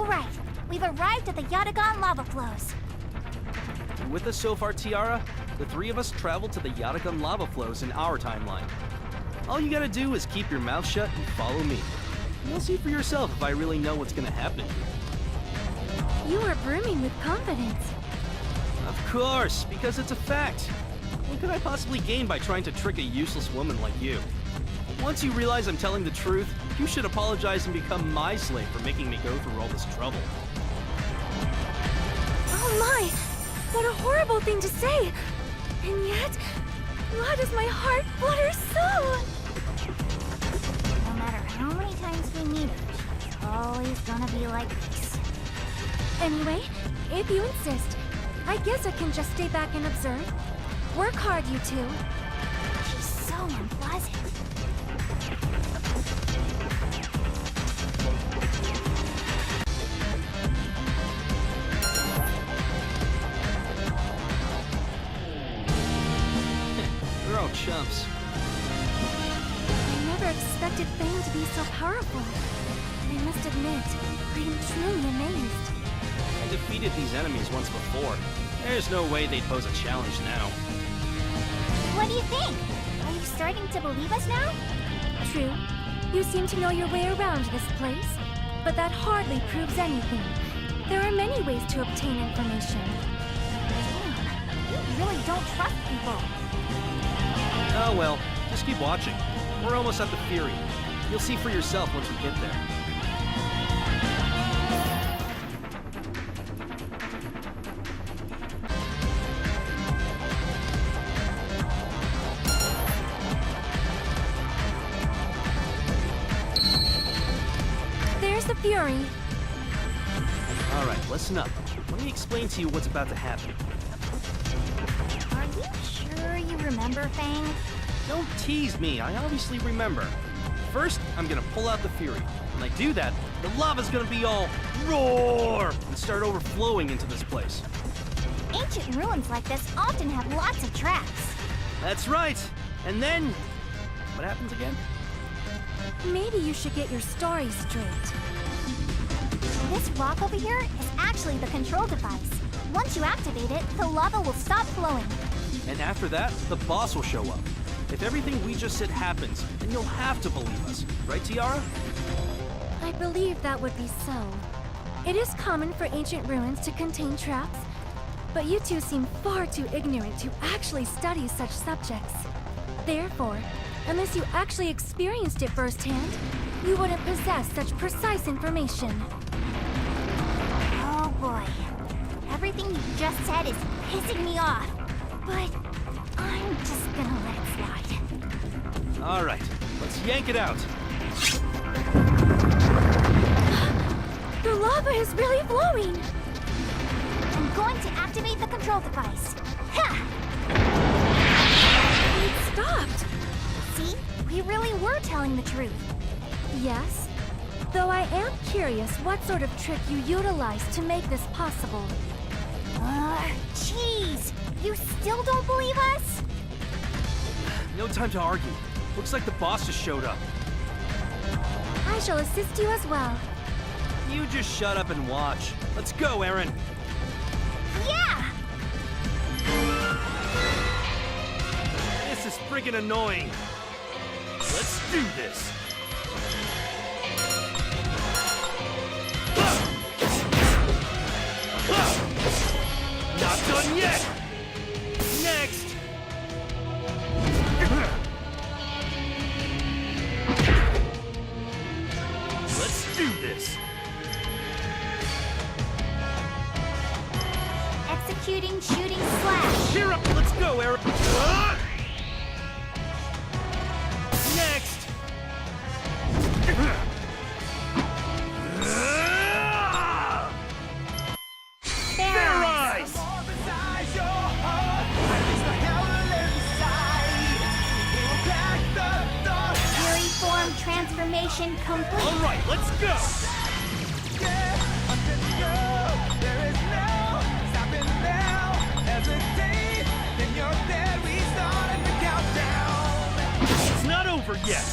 All right, we've arrived at the Yatagan lava flows. You with us so far, Tiara? The three of us traveled to the Yatagan lava flows in our timeline. All you gotta do is keep your mouth shut and follow me. You'll see for yourself if I really know what's gonna happen here. You are brimming with confidence. Of course, because it's a fact. What could I possibly gain by trying to trick a useless woman like you? Once you realize I'm telling the truth, you should apologize and become my slave for making me go through all this trouble. Oh my! What a horrible thing to say! And yet, why does my heart flutter so? No matter how many times we meet her, she's always gonna be like this. Anyway, if you insist, I guess I can just stay back and observe. Work hard, you two. She's so unpleasant. We're all chumps. I never expected Fang to be so powerful. I must admit, I am truly amazed. I defeated these enemies once before. There's no way they'd pose a challenge now. What do you think? Are you starting to believe us now? True. You seem to know your way around this place, but that hardly proves anything. There are many ways to obtain information. Damn, you really don't trust people. Oh well, just keep watching. We're almost at the Fury. You'll see for yourself once we get there. There's the Fury. Alright, listen up. Let me explain to you what's about to happen. Are you sure you remember, Fang? Don't tease me, I obviously remember. First, I'm gonna pull out the Fury. When I do that, the lava's gonna be all roar and start overflowing into this place. Ancient ruins like this often have lots of traps. That's right. And then, what happens again? Maybe you should get your story straight. This rock over here is actually the control device. Once you activate it, the lava will stop flowing. And after that, the boss will show up. If everything we just said happens, then you'll have to believe us. Right, Tiara? I believe that would be so. It is common for ancient ruins to contain traps, but you two seem far too ignorant to actually study such subjects. Therefore, unless you actually experienced it firsthand, you wouldn't possess such precise information. Oh boy. Everything you just said is pissing me off. But I'm just gonna let it slide. Alright, let's yank it out. The lava is really flowing! I'm going to activate the control device. Ha! It stopped! See? We really were telling the truth. Yes. Though I am curious what sort of trick you utilized to make this possible. Jeez! You still don't believe us? No time to argue. Looks like the boss just showed up. I shall assist you as well. You just shut up and watch. Let's go, Eryn. Yeah! This is friggin' annoying. Let's do this. Not done yet! Next! Let's do this! Executing shooting slash. Cheer up! Let's go, Eryn! Next! Fair eyes! Fury form transformation complete. Alright, let's go! It's not over yet!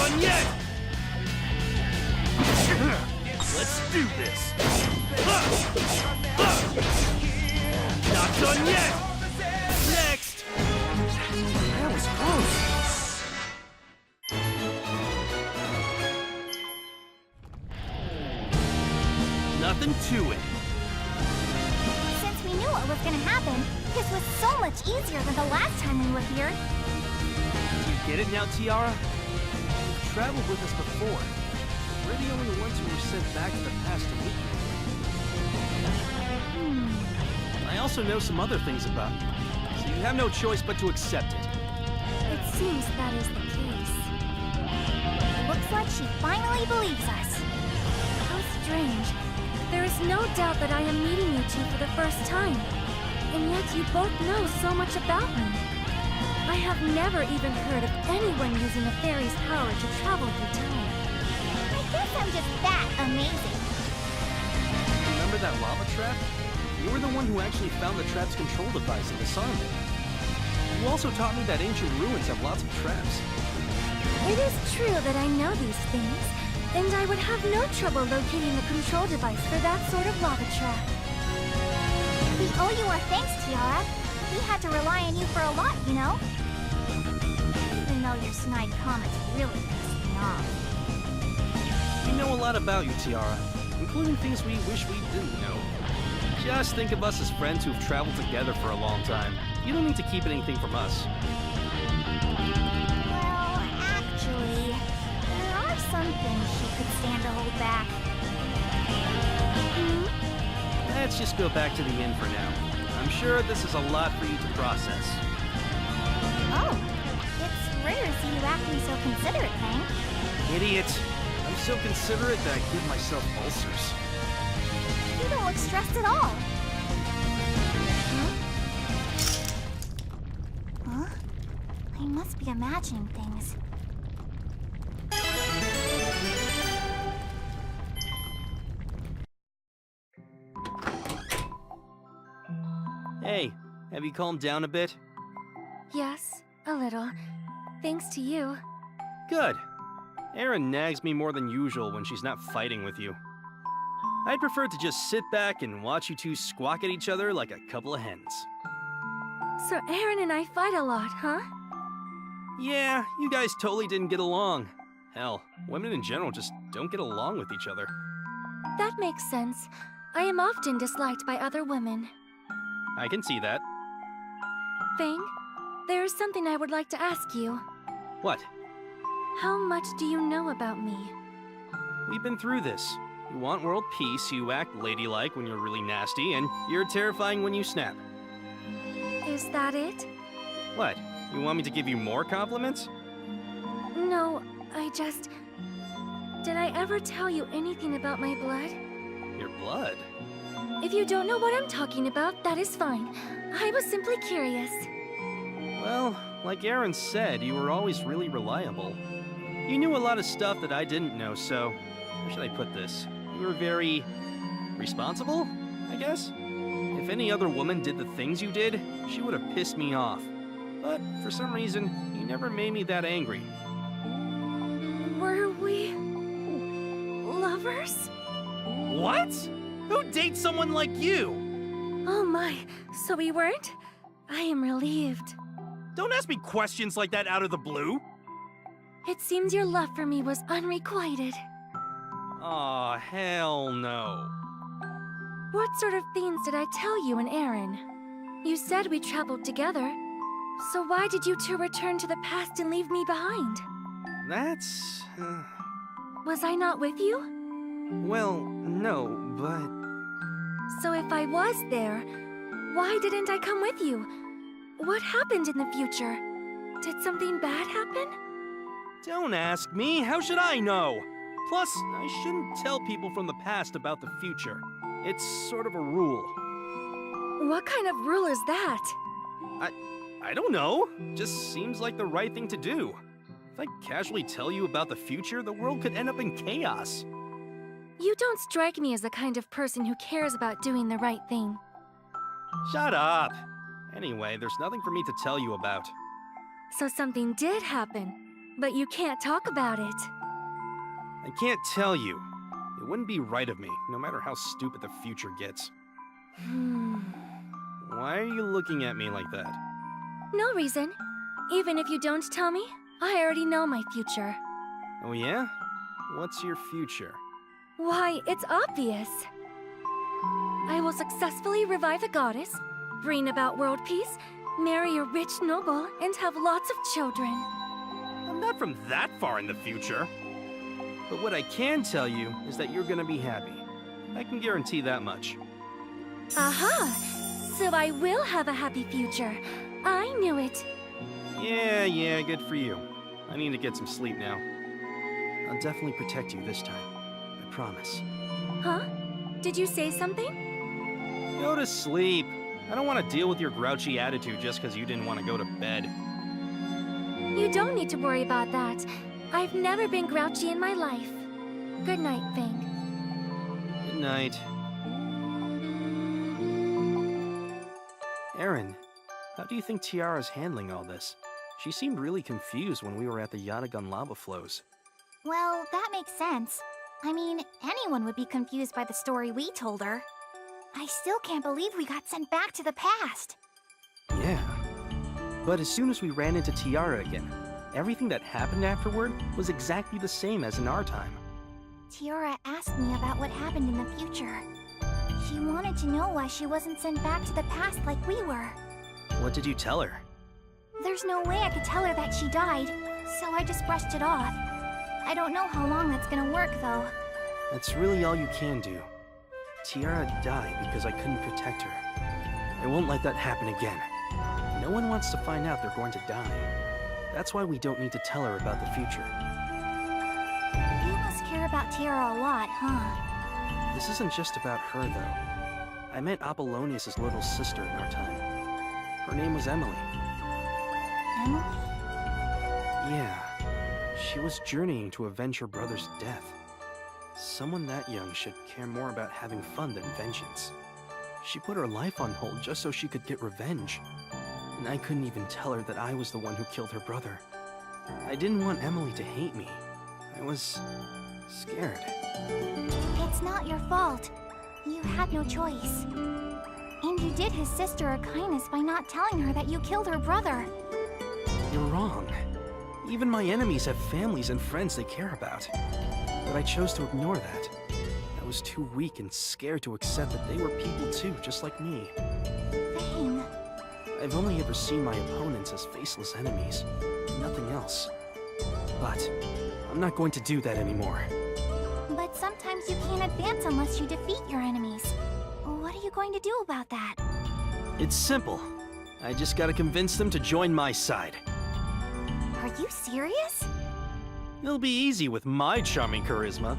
done yet! Let's do this! Not done yet! Next! That was close! Nothing to it. Since we knew what was gonna happen, this was so much easier than the last time we were here. You get it now, Tiara? You've traveled with us before. We're the only ones who were sent back to the past to meet you. I also know some other things about you, so you have no choice but to accept it. It seems that is the case. Looks like she finally believes us. How strange. There is no doubt that I am meeting you two for the first time. And yet you both know so much about me. I have never even heard of anyone using a fairy's power to travel through time. I guess I'm just that amazing. Remember that lava trap? You were the one who actually found the trap's control device and disarmed it. You also taught me that ancient ruins have lots of traps. It is true that I know these things, and I would have no trouble locating the control device for that sort of lava trap. We owe you our thanks, Tiara. We had to rely on you for a lot, you know? Even though your snide comments really pissed me off. We know a lot about you, Tiara, including things we wish we didn't know. Just think of us as friends who've traveled together for a long time. You don't need to keep anything from us. Well, actually, there are some things she could stand to hold back. Let's just go back to the inn for now. I'm sure this is a lot for you to process. Oh, it's rare to see you acting so considerate, Fang. Idiot! I'm so considerate that I give myself ulcers. You don't look stressed at all. Huh? I must be imagining things. Hey, have you calmed down a bit? Yes, a little. Thanks to you. Good. Eryn nags me more than usual when she's not fighting with you. I'd prefer to just sit back and watch you two squawk at each other like a couple of hens. So Eryn and I fight a lot, huh? Yeah, you guys totally didn't get along. Hell, women in general just don't get along with each other. That makes sense. I am often disliked by other women. I can see that. Fang, there is something I would like to ask you. What? How much do you know about me? We've been through this. You want world peace, you act ladylike when you're really nasty, and you're terrifying when you snap. Is that it? What? You want me to give you more compliments? No, I just... Did I ever tell you anything about my blood? Your blood? If you don't know what I'm talking about, that is fine. I was simply curious. Well, like Eryn said, you were always really reliable. You knew a lot of stuff that I didn't know, so... How should I put this? You were very... responsible, I guess? If any other woman did the things you did, she would have pissed me off. But for some reason, you never made me that angry. Were we... lovers? What? Who dates someone like you? Oh my, so we weren't? I am relieved. Don't ask me questions like that out of the blue. It seems your love for me was unrequited. Aw, hell no. What sort of things did I tell you and Eryn? You said we traveled together. So why did you two return to the past and leave me behind? That's... Was I not with you? well, no, but... So if I was there, why didn't I come with you? What happened in the future? Did something bad happen? Don't ask me, how should I know? Plus, I shouldn't tell people from the past about the future. It's sort of a rule. What kind of rule is that? I don't know. Just seems like the right thing to do. If I casually tell you about the future, the world could end up in chaos. You don't strike me as the kind of person who cares about doing the right thing. Shut up! Anyway, there's nothing for me to tell you about. So something did happen. but you can't talk about it. I can't tell you. It wouldn't be right of me, no matter how stupid the future gets. Why are you looking at me like that? No reason. Even if you don't tell me, I already know my future. Oh yeah? What's your future? Why, it's obvious. I will successfully revive the goddess, bring about world peace, marry a rich noble, and have lots of children. I'm not from that far in the future. But what I can tell you is that you're gonna be happy. I can guarantee that much. Aha! So I will have a happy future. I knew it. Yeah, good for you. I need to get some sleep now. I'll definitely protect you this time. I promise. Huh? Did you say something? Go to sleep. I don't want to deal with your grouchy attitude just because you didn't want to go to bed. You don't need to worry about that. I've never been grouchy in my life. Good night, Fang. Good night. Eryn, how do you think Tiara's handling all this? She seemed really confused when we were at the Yatagan lava flows. Well, that makes sense. I mean, anyone would be confused by the story we told her. I still can't believe we got sent back to the past. Yeah. But as soon as we ran into Tiara again, everything that happened afterward was exactly the same as in our time. Tiara asked me about what happened in the future. She wanted to know why she wasn't sent back to the past like we were. What did you tell her? There's no way I could tell her that she died, so I just brushed it off. I don't know how long that's gonna work, though. That's really all you can do. Tiara died because I couldn't protect her. I won't let that happen again. No one wants to find out they're going to die. That's wwhy we don't need to tell her about the future. You must care about Tiara a lot, huh? This isn't just about her, though. I met Apollonius' little sister in our time. Her name was Emily. Emily? Yeah. She was journeying to avenge her brother's death. Someone that young should care more about having fun than vengeance. She put her life on hold just so she could get revenge. And I couldn't even tell her that I was the one who killed her brother. I didn't want Emily to hate me. I was scared. It's not your fault. You had no choice. And you did his sister a kindness by not telling her that you killed her brother. You're wrong. Even my enemies have families and friends they care about. But I chose to ignore that. I was too weak and scared to accept that they were people too, just like me. Fang. I've only ever seen my opponents as faceless enemies, nothing else. But I'm not going to do that anymore. But sometimes you can't advance unless you defeat your enemies. What are you going to do about that? It's simple. I just gotta convince them to join my side. Are you serious? It'll be easy with my charming charisma.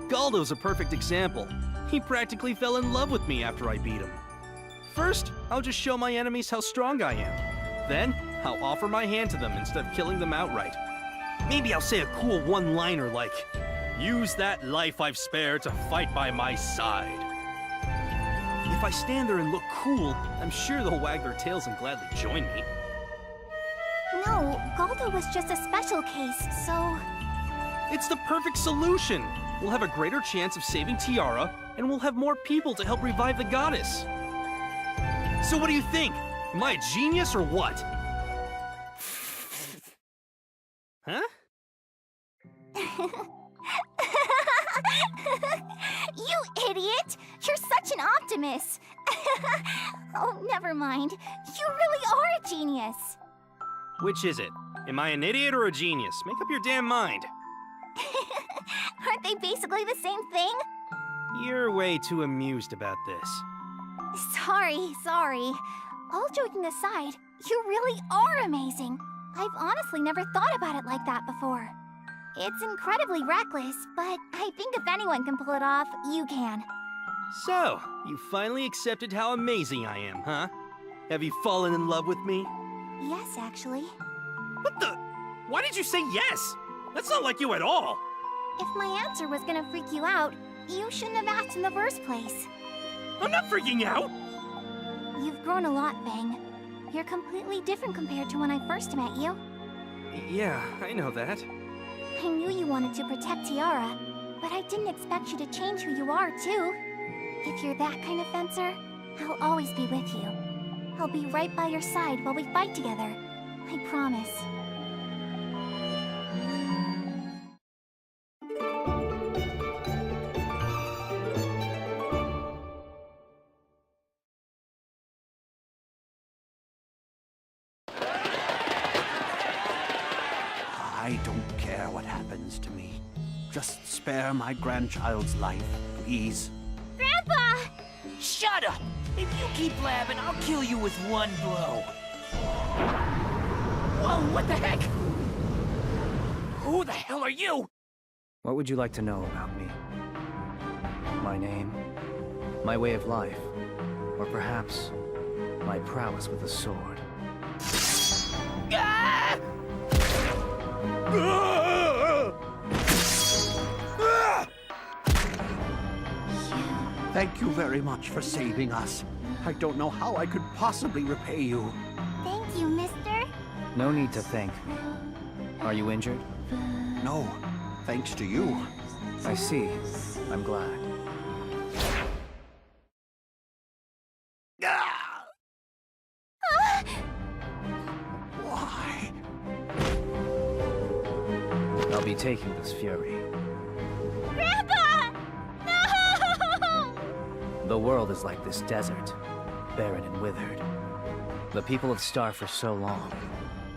Galdo's a perfect example. He practically fell in love with me after I beat him. First, I'll just show my enemies how strong I am. Then, I'll offer my hand to them instead of killing them outright. Maybe I'll say a cool one-liner like, "Use that life I've spared to fight by my side." If I stand there and look cool, I'm sure they'll wag their tails and gladly join me. No, Galdo was just a special case, so... It's the perfect solution! We'll have a greater chance of saving Tiara, and we'll have more people to help revive the goddess. So what do you think? Am I a genius or what? Huh? You idiot! You're such an optimist! Oh, never mind. You really are a genius! Which is it? Am I an idiot or a genius? Make up your damn mind. Aren't they basically the same thing? You're way too amused about this. Sorry. All joking aside, you really are amazing. I've honestly never thought about it like that before. It's incredibly reckless, but I think if anyone can pull it off, you can. So, you finally accepted how amazing I am, huh? Have you fallen in love with me? Yes, actually. What the? Why did you say yes? That's not like you at all. If my answer was gonna freak you out, you shouldn't have asked in the first place. I'm not freaking out. You've grown a lot, Fang. You're completely different compared to when I first met you. Yeah, I know that. I knew you wanted to protect Tiara, but I didn't expect you to change who you are, too. If you're that kind of fencer, I'll always be with you. I'll be right by your side while we fight together. I promise. I don't care what happens to me. Just spare my grandchild's life, please. Grandpa! Shut up! If you keep blabbing, I'll kill you with one blow. Whoa, what the heck? Who the hell are you? What would you like to know about me? My name? My way of life? Or perhaps my prowess with a sword? Ah! Thank you very much for saving us. I don't know how I could possibly repay you. Thank you, mister. No need to thank me. Are you injured? No, thanks to you. I see. I'm glad. Why? I'll be taking this fury. Grandpa! No! The world is like this desert, barren and withered. The people of Star for so long,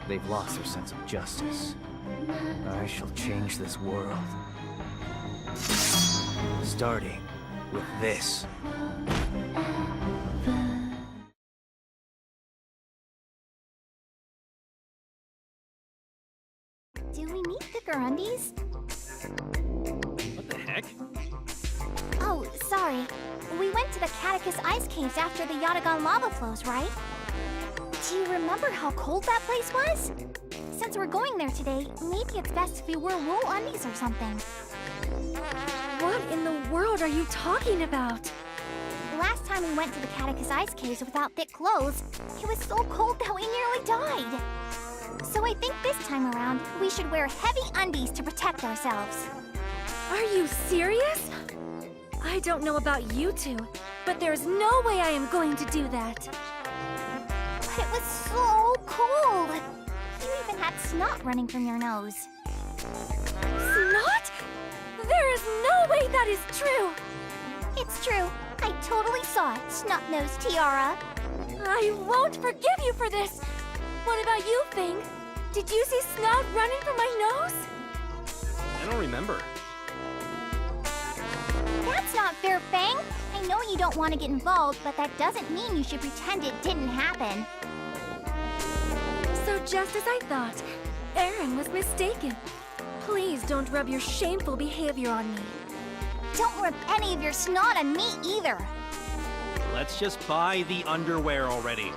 they've lost their sense of justice. I shall change this world. Starting with this. Do we need thicker undies? What the heck? Oh, sorry. We went to the Catechus ice caves after the Yatagan lava flows, right? Do you remember how cold that place was? Since we're going there today, maybe it's best if we wear wool undies or something. What in the world are you talking about? Last time we went to the Catechus ice caves without thick clothes, it was so cold that we nearly died. So I think this time around, we should wear heavy undies to protect ourselves. Are you serious? I don't know about you two, but there's no way I am going to do that. But it was so cold! You even had snot running from your nose. Snot? There is no way that is true! It's true. I totally saw it, snot-nosed Tiara. I won't forgive you for this! What about you, Fang? Did you see snot running from my nose? I don't remember. That's not fair, Fang. I know you don't want to get involved, but that doesn't mean you should pretend it didn't happen. So just as I thought, Eryn was mistaken. Please don't rub your shameful behavior on me. Don't rub any of your snot on me either. Let's just buy the underwear already.